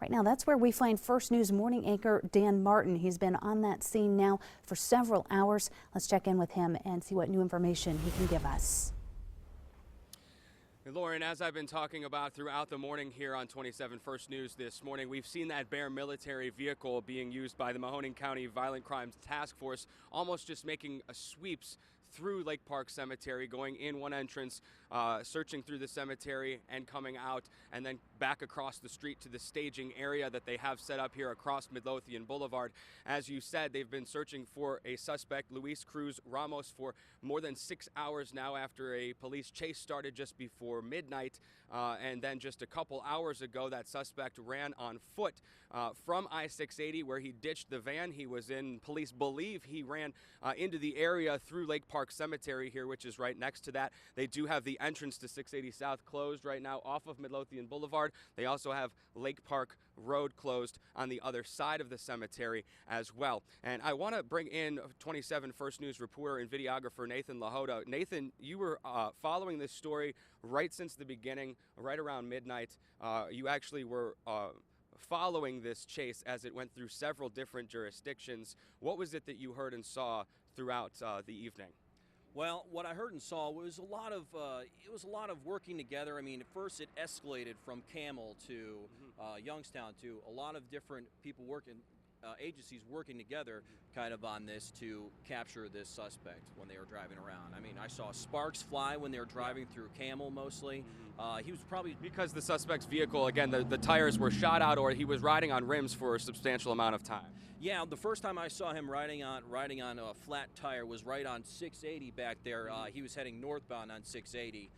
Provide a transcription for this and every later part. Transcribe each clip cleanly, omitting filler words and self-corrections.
Right now, that's where we find First News morning anchor Dan Martin. He's been on that scene now for several hours. Let's check in with him and see what new information he can give us. Lauren, as I've been talking about throughout the morning here on 27 First News this morning, we've seen that Bear military vehicle being used by the Mahoning County Violent Crimes Task Force, almost just making sweeps through Lake Park Cemetery, going in one entrance, searching through the cemetery and coming out, and then back across the street to the staging area that they have set up here across Midlothian Boulevard. As you said, they've been searching for a suspect, Luis Cruz Ramos, for more than 6 hours now after a police chase started just before midnight. And then just a couple hours ago, that suspect ran on foot from I-680 where he ditched the van he was in. Police believe he ran into the area through Lake Park Cemetery here, which is right next to that. They do have the entrance to 680 South closed right now off of Midlothian Boulevard. They also have Lake Park Road closed on the other side of the cemetery as well. And I want to bring in 27 First News reporter and videographer Nathan Lahota. Nathan, you were following this story right since the beginning, right around midnight. You actually were following this chase as it went through several different jurisdictions. What was it that you heard and saw throughout the evening? Well, what I heard and saw was a lot of working together. I mean, at first it escalated from Camel to Youngstown to a lot of different people working, agencies working together kind of on this to capture this suspect when they were driving around. I mean, I saw sparks fly when they were driving through Camel mostly. He was probably... Because the suspect's vehicle, again, the tires were shot out, or he was riding on rims for a substantial amount of time. Yeah, the first time I saw him riding on a flat tire was right on 680 back there. He was heading northbound on 680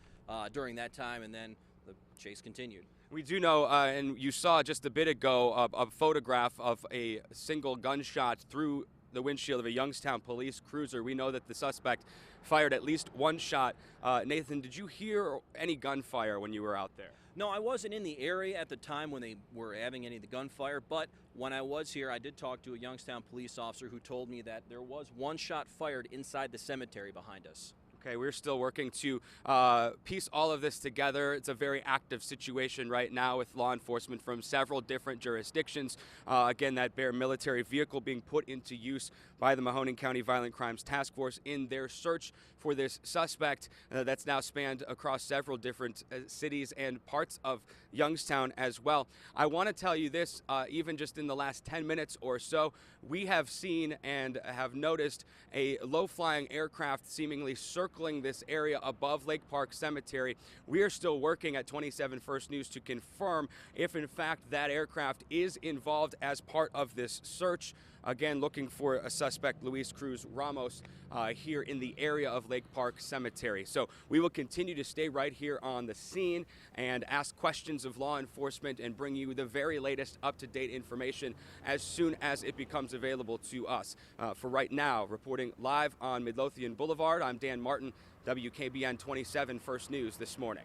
during that time, and then the chase continued. We do know, and you saw just a bit ago, a photograph of a single gunshot through the windshield of a Youngstown police cruiser. We know that the suspect fired at least one shot. Nathan, did you hear any gunfire when you were out there? No, I wasn't in the area at the time when they were having any of the gunfire, but when I was here, I did talk to a Youngstown police officer who told me that there was one shot fired inside the cemetery behind us. Okay, we're still working to piece all of this together. It's a very active situation right now with law enforcement from several different jurisdictions. Again, that Bear military vehicle being put into use by the Mahoning County Violent Crimes Task Force in their search for this suspect that's now spanned across several different cities and parts of Youngstown as well. I want to tell you this, even just in the last 10 minutes or so, we have seen and have noticed a low-flying aircraft seemingly circling this area above Lake Park Cemetery. We are still working at 27 First News to confirm if in fact that aircraft is involved as part of this search. Again, looking for a suspect, Luis Cruz Ramos, here in the area of Lake Park Cemetery. So we will continue to stay right here on the scene and ask questions of law enforcement and bring you the very latest up-to-date information as soon as it becomes available to us. For right now, reporting live on Midlothian Boulevard, I'm Dan Martin, WKBN 27 First News this morning.